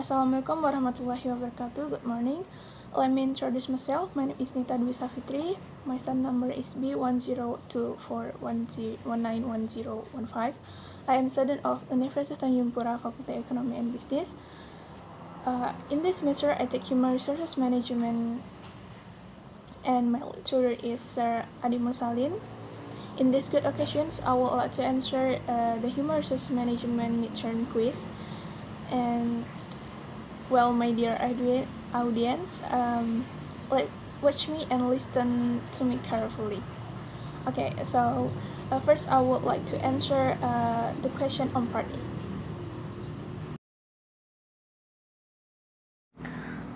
Assalamualaikum warahmatullahi wabarakatuh. Good morning. Let me introduce myself. My name is Nita Safitri. My stand number is B1024191015. I am student of Universitas Tanjung Pura, Faculty Economy and Business. In this semester, I take Human Resources Management, and my lecturer is Sir Adi Mursalin. In these good occasions, I would like to answer the Human Resources Management midterm quiz. And well, my dear audience, watch me and listen to me carefully. Okay, so first I would like to answer the question on part A.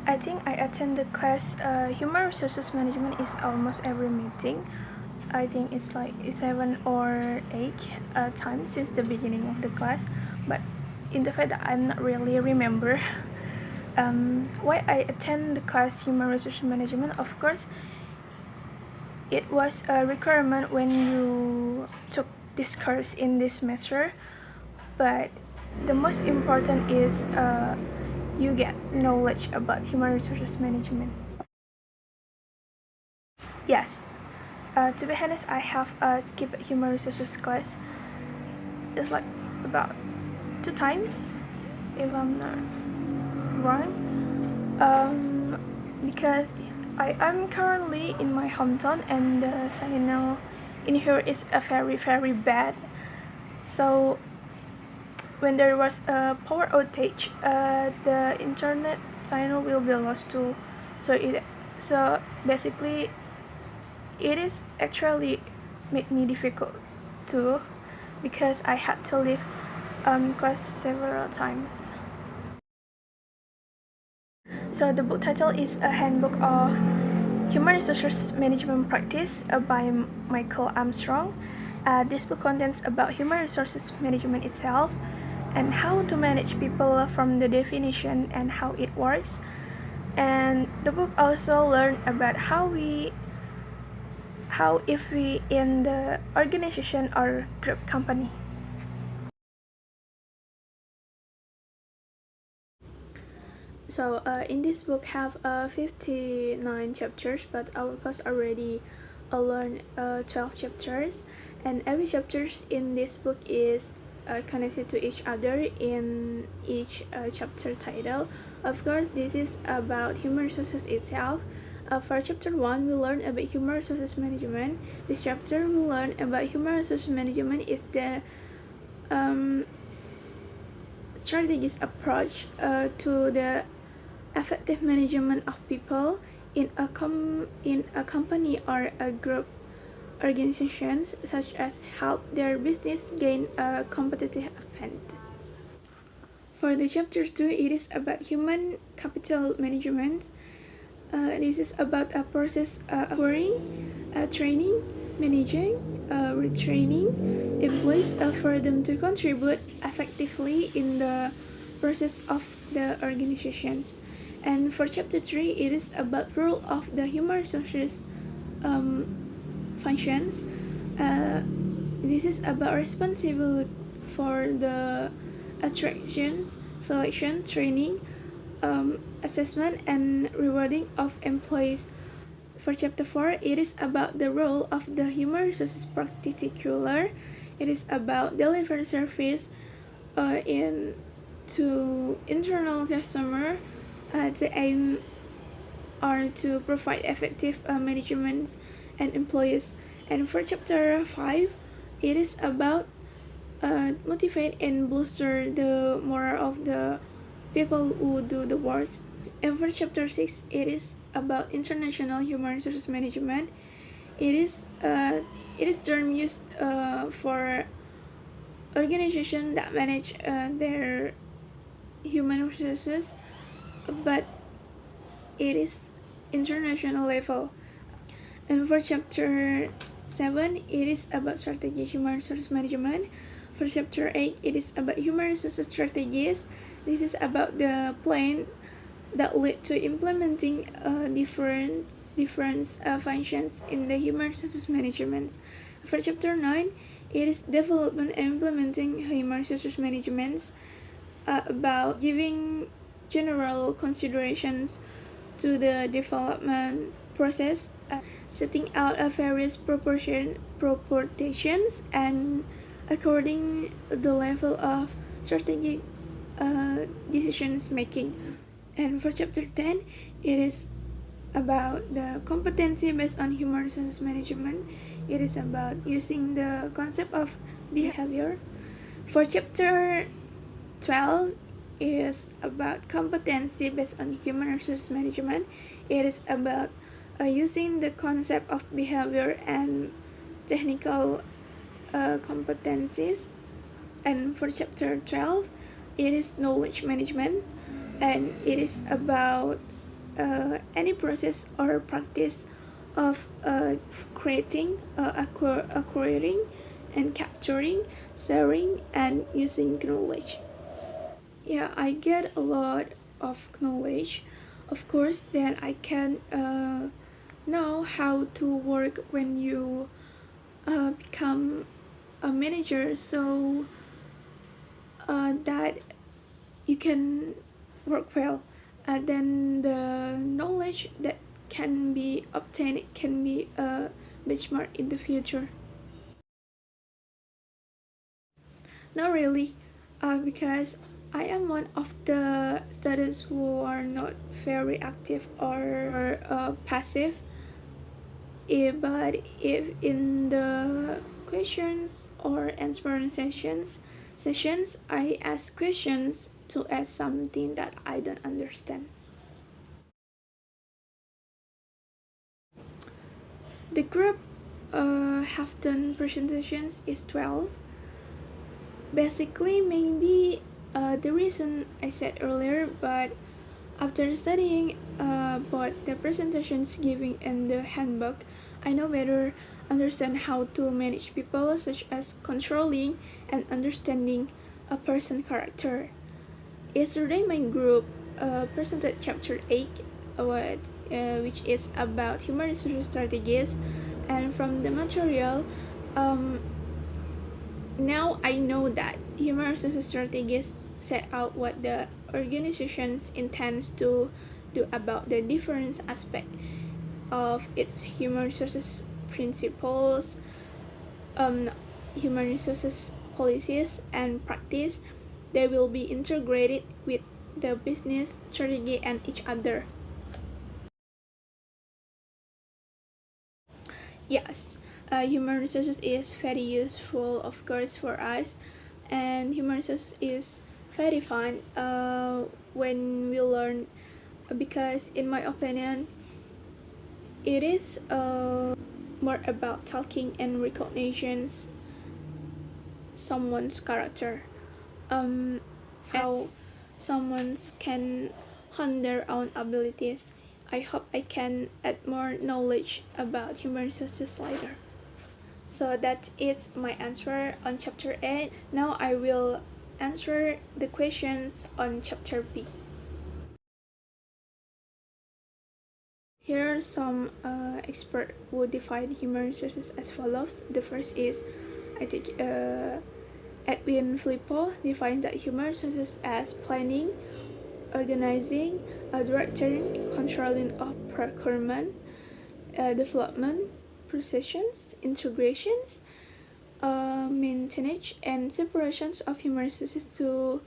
I think I attend the class Human Resources Management is almost every meeting. I think it's like 7 or 8 times since the beginning of the class, but in the fact that I'm not really remember why I attend the class Human Resource Management. Of course, it was a requirement when you took this course in this semester, but the most important is you get knowledge about Human Resources Management. Yes, to be honest, I have skipped Human Resources class. It's like about 2 times, if I'm not wrong, because I am currently in my hometown and the signal in here is a very bad. So when there was a power outage, the internet signal will be lost too. So basically, it is actually made me difficult too, because I had to leave class several times. So the book title is A Handbook of Human Resources Management Practice by Michael Armstrong. This book contains about human resources management itself and how to manage people from the definition and how it works. And the book also learn about how if we in the organization or group company. So in this book have 59 chapters, but our class already learned 12 chapters, and every chapters in this book is connected to each other in each chapter title. Of course, this is about human resources itself. For chapter 1, we learn about human resources management. This chapter we learn about human resources management is the strategies approach to the effective management of people in a company or a group organizations, such as help their business gain a competitive advantage. For the chapter 2, it is about human capital management. This is about a process acquiring, training, managing, retraining employees for them to contribute effectively in the process of the organizations. And for chapter 3, it is about role of the human resources functions. This is about responsible for the attractions, selection, training, assessment, and rewarding of employees. For chapter 4, it is about the role of the human resources particular. It is about deliver service to internal customer. The aim are to provide effective management and employees. And for chapter 5, it is about motivate and booster the morale of the people who do the work. And for chapter 6, it is about international human resources management. It is term used for organizations that manage their human resources, but it is international level. And for chapter 7, it is about strategy human resource management. For chapter 8, it is about human resources strategies. This is about the plan that lead to implementing different functions in the human resources management. For chapter 9, it is development and implementing human resources management, about giving general considerations to the development process, setting out a various proportions and according the level of strategic decisions making. And for chapter 10, it is about the competency based on human resources management. It is about using the concept of behavior. For chapter 12, is about competency based on human resource management. It is about using the concept of behavior and technical competencies. And for chapter 12, it is knowledge management, and it is about any process or practice of creating, acquiring, and capturing, sharing, and using knowledge. Yeah, I get a lot of knowledge. Of course, then I can know how to work when you become a manager, so that you can work well. Then the knowledge that can be obtained can be a benchmark in the future. Not really, because I am one of the students who are not very active or passive. But if in the questions or answering sessions, I ask questions to ask something that I don't understand. The group have done presentations is 12. Basically, maybe the reason I said earlier, but after studying both the presentations giving and the handbook, I know better understand how to manage people, such as controlling and understanding a person's character. Yesterday, my group presented chapter 8, which is about human resource strategies, and from the material, now I know that human resources strategies set out what the organization intends to do about the different aspects of its human resources principles, human resources policies and practice. They will be integrated with the business strategy and each other. Yes, human resources is very useful, of course, for us, and human resources is very fun when we learn, because in my opinion it is more about talking and recognitions someone's character, how someone can hone their own abilities. I hope I can add more knowledge about human resources later. So that is my answer on chapter 8. Now I will answer the questions on chapter B. Here are some experts who define human resources as follows. The first is, I think, Edwin Filippo defines that human resources as planning, organizing, directing, controlling of procurement, development, processions, integrations, maintenance, and separations of human resources to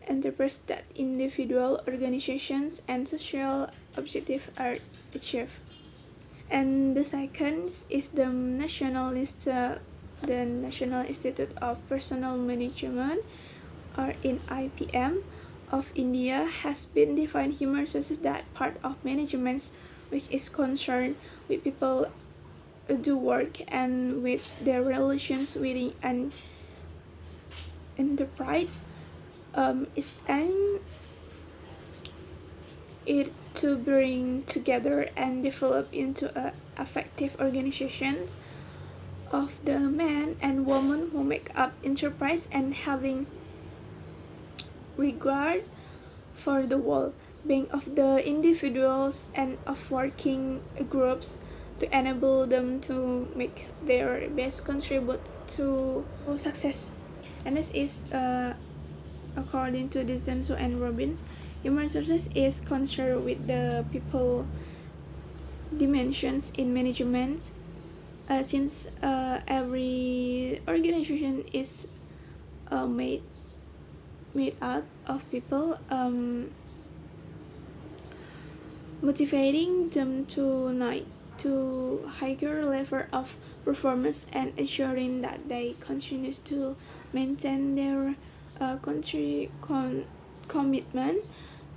enterprise that individual, organizations, and social objectives are achieved. And the second is the National Institute of Personnel Management, or in IPM, of India has been defined human resources that part of management which is concerned with people do work and with their relations within an enterprise. It's aimed it to bring together and develop into effective organizations of the men and women who make up enterprise, and having regard for the well-being of the individuals and of working groups to enable them to make their best contribute to success. And this is According to Dizenso and Robbins, human resources is concerned with the people dimensions in management. Since every organization is made up of people, motivating them to higher level of performance and ensuring that they continue to maintain their commitment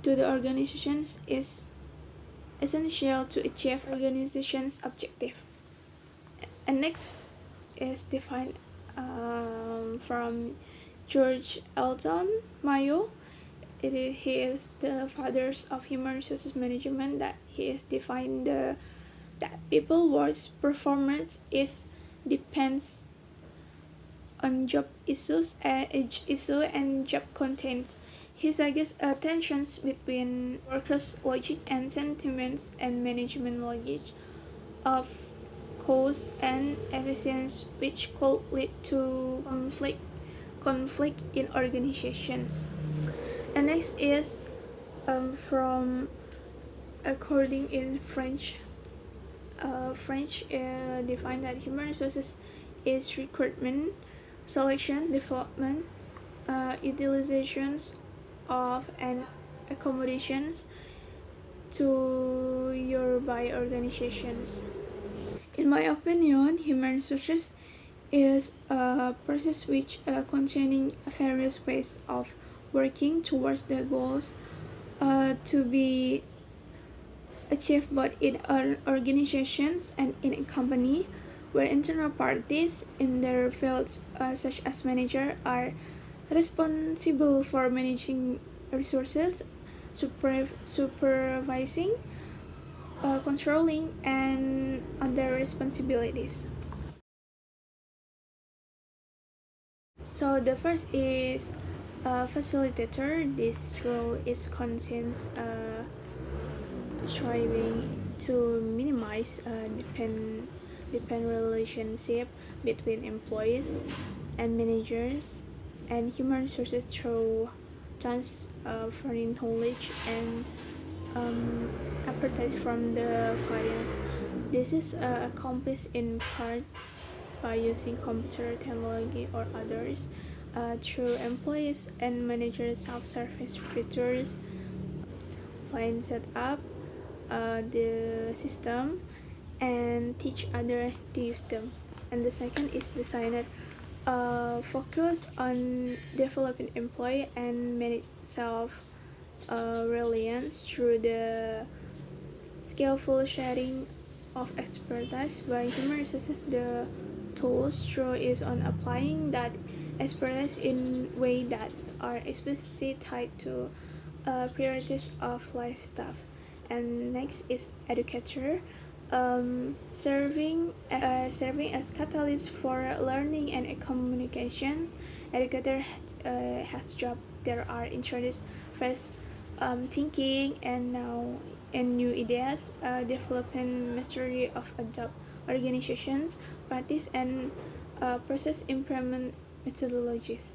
to the organizations is essential to achieve organization's objective. And next is defined from George Elton Mayo. He is the father of human resources management. That he is defined that people work's performance is depends on job issues and job contents. He suggests tensions between workers' logic and sentiments and management logic of cost and efficiency, which could lead to conflict in organizations. And next is from according in French. French define that human resources is recruitment, selection, development, utilizations of and accommodations to your by organizations. In my opinion, human resources is a process which containing various ways of working towards the goals to be achieved both in organizations and in a company, where internal parties in their fields such as manager are responsible for managing resources, supervising, controlling, and other responsibilities. So the first is a facilitator. This role is contains striving to minimize depend relationship between employees and managers and human resources through transferring knowledge and expertise from the clients. This is accomplished in part by using computer technology or others through employees and managers self-service features. Clients set up the system and teach others to use them. And the second is designer. Focus on developing employee and manage self reliance through the skillful sharing of expertise by human resources. The tools through is on applying that expertise in way that are explicitly tied to priorities of life staff. And next is educator, serving as catalyst for learning and communications. Educator has job there are introduced fresh thinking and new ideas, developing mastery of adopt organizations, practice and process improvement methodologies.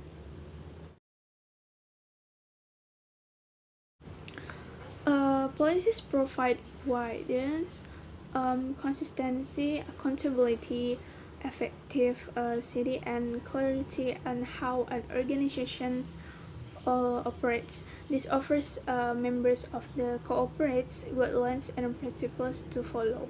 Policies provide guidance, consistency, accountability, effectivity, and clarity on how an organization operates. This offers members of the cooperates guidelines and principles to follow.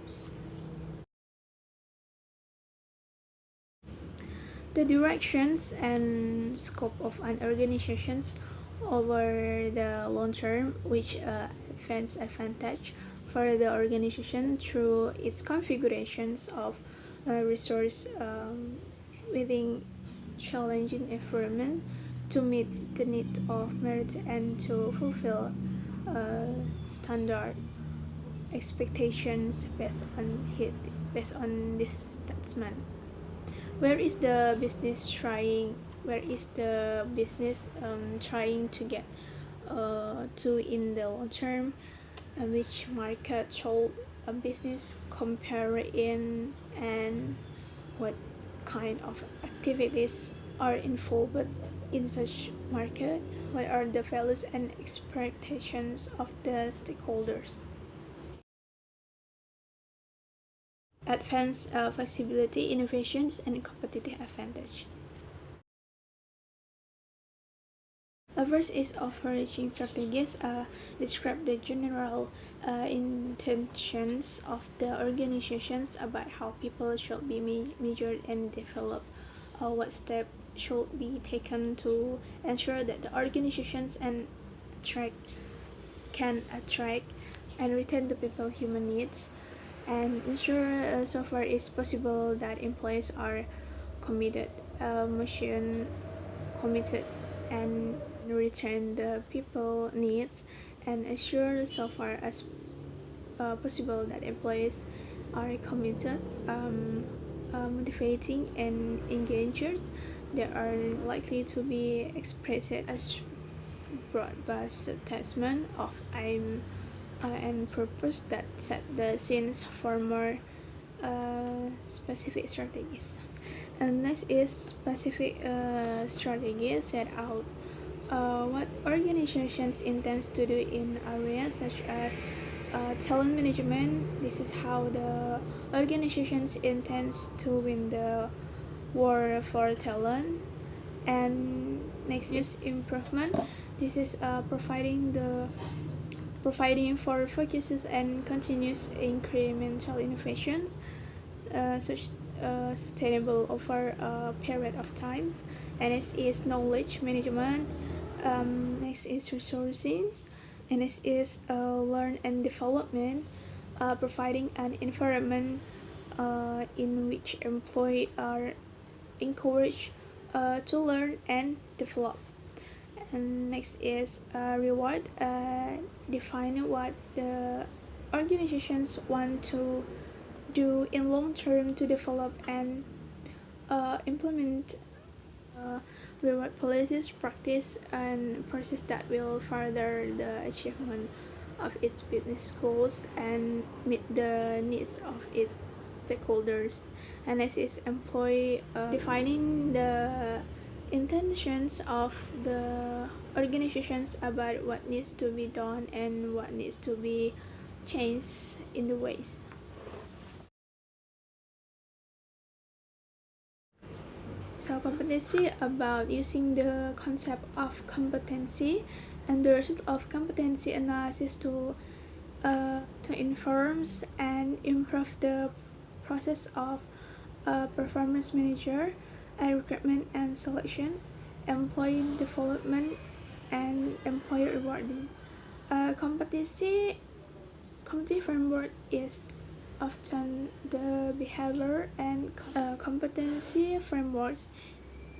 The directions and scope of an organization over the long term, which advantage for the organization through its configurations of resource within challenging environment to meet the need of merit and to fulfill standard expectations based on this statement. Where is the business trying? Where is the business trying to get to in the long term? Which market should a business compare in, and what kind of activities are involved in such market? What are the values and expectations of the stakeholders? Advanced flexibility, innovations, and competitive advantage. First is overarching strategies describe the general intentions of the organizations about how people should be measured and developed. What steps should be taken to ensure that the organizations can attract and retain the people human needs, and ensure so far is possible that employees are committed, mission committed, and return the people needs, and ensure so far as possible that employees are committed, motivating and engaged. They are likely to be expressed as broad-based statement of aim and purpose that set the scenes for more specific strategies. And next is specific strategies set out what organizations intend to do in areas such as talent management. This is how the organizations intends to win the war for talent. And next is improvement. This is providing for focuses and continuous incremental innovations, sustainable over a period of times. And next is knowledge management. Next is resources, and next is learn and development, providing an environment in which employees are encouraged to learn and develop. And next is reward, define what the organizations want to do in long term to develop and implement reward policies, practice, and process that will further the achievement of its business goals and meet the needs of its stakeholders. And next is employee, defining the intentions of the organizations about what needs to be done and what needs to be changed in the ways. So competency about using the concept of competency and the result of competency analysis to inform and improve the process of performance manager, recruitment and selections, employee development, and employee rewarding. Competency framework is often the behavior and competency frameworks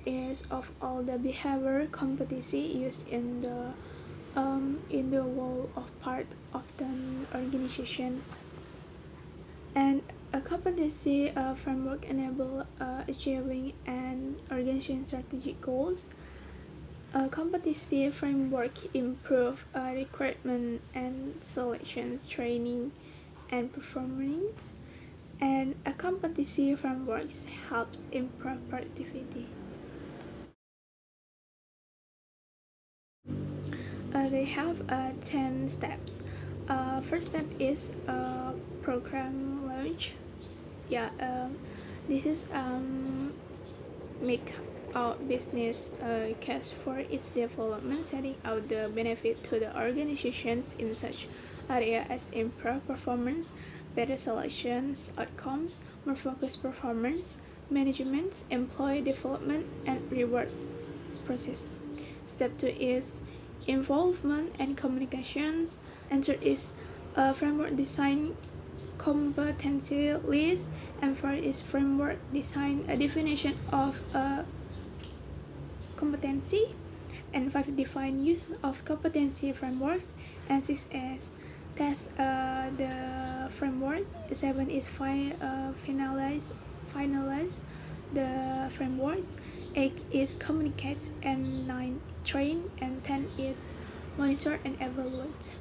is of all the behavior competency used in the whole of part of the organizations. And a competency framework enable achieving an organization strategic goals. A competency framework improve recruitment and selection, training, and performance. And a competency framework helps improve productivity. They have 10 steps. First step is program launch. This is make out business case for its development, setting out the benefit to the organizations in such area as improved performance, better selections outcomes, more focused performance management, employee development, and reward process. Step 2 is involvement and communications, and third is framework design competency list, and fourth is framework design a definition of a competency, and 5 define use of competency frameworks, and 6 is test the framework, 7 is finalize the frameworks, 8 is communicate, and 9 train, and 10 is monitor and evaluate.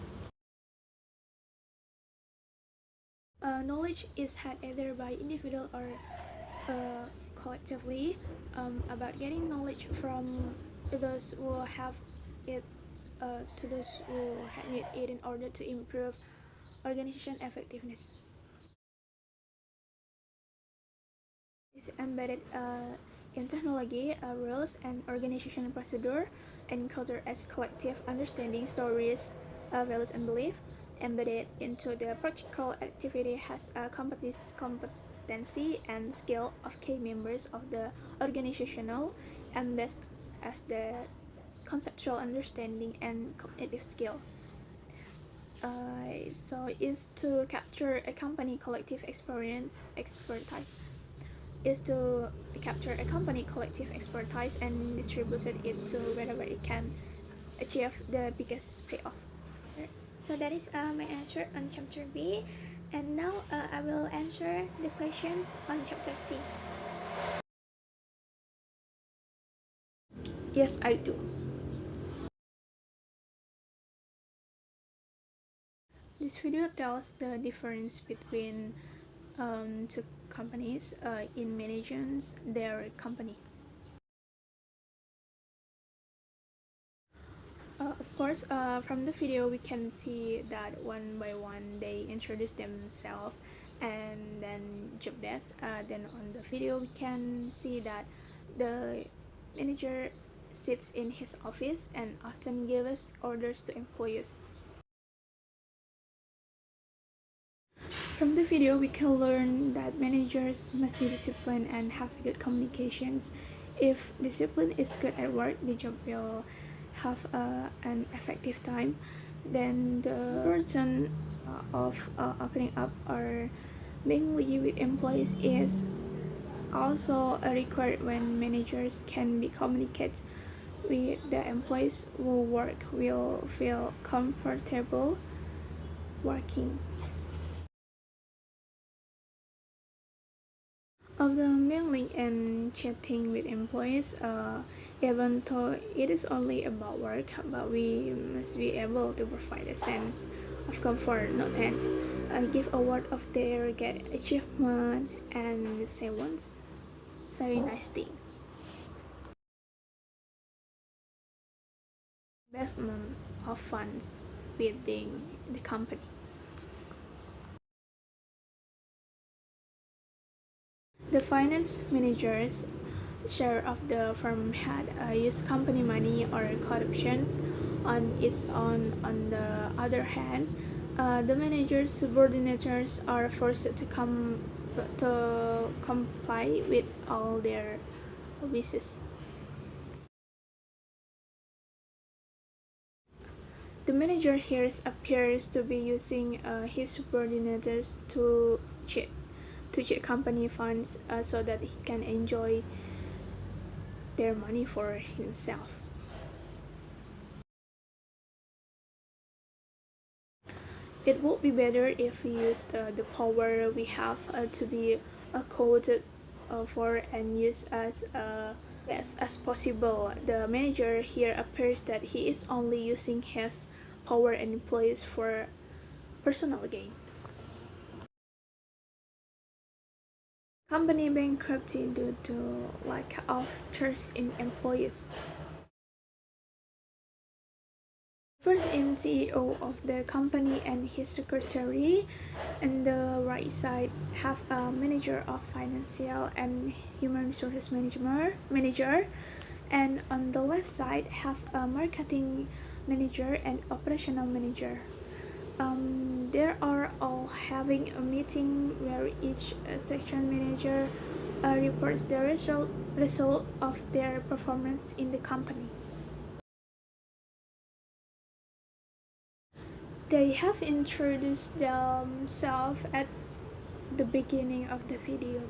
Knowledge is had either by individual or collectively. About getting knowledge from those who have it to those who need it in order to improve organization effectiveness. Is embedded in technology, rules, and organizational procedure, and culture as collective understanding, stories, values, and belief. Embedded into the practical activity has a competency and skill of key members of the organizational, and best as the conceptual understanding and cognitive skill. So is to capture a company collective experience expertise is to capture a company collective expertise and distribute it to wherever it can achieve the biggest payoff. So that is my answer on chapter B, and now I will answer the questions on chapter C. Yes, I do. This video tells the difference between two companies in managing their company. Of course, from the video we can see that one by one they introduce themselves and then job desk. Then on the video we can see that the manager sits in his office and often gives orders to employees. From the video we can learn that managers must be disciplined and have good communications. If discipline is good at work, the job will have an effective time. Then the importance of opening up or mingling with employees is also required when managers can be communicate with the employees who work will feel comfortable working. Of the mingling and chatting with employees, even though it is only about work, but we must be able to provide a sense of comfort, not thanks. Give a word of their get achievement and say once, say nice thing. Investment of funds within the company. The finance managers share of the firm had used company money or corruptions on its own. On the other hand, the manager's subordinates are forced to comply with all their wishes. The manager here appears to be using his subordinates to cheat company funds so that he can enjoy their money for himself. It would be better if we use the power we have to be coded for and use as best as possible. The manager here appears that he is only using his power and employees for personal gain. Company bankruptcy due to lack of trust in employees. First in CEO of the company and his secretary, and the right side have a manager of financial and human resources manager, and on the left side have a marketing manager and operational manager. They are all having a meeting where each section manager reports the result of their performance in the company. They have introduced themselves at the beginning of the video.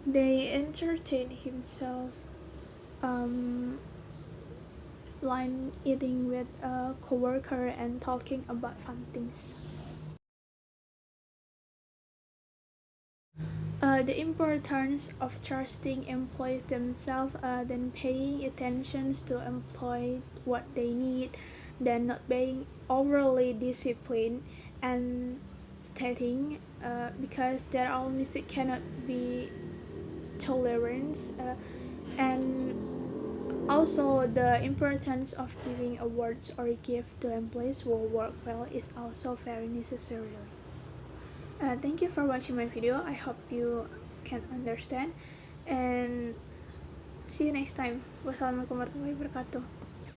They entertain himself line eating with a coworker and talking about fun things. The importance of trusting employees themselves, then paying attention to employees what they need, then not being overly disciplined, and stating because their own mistake cannot be tolerance, and also the importance of giving awards or gift to employees who work well is also very necessary. Thank you for watching my video. I hope you can understand, and see you next time. Wassalamualaikum warahmatullahi wabarakatuh.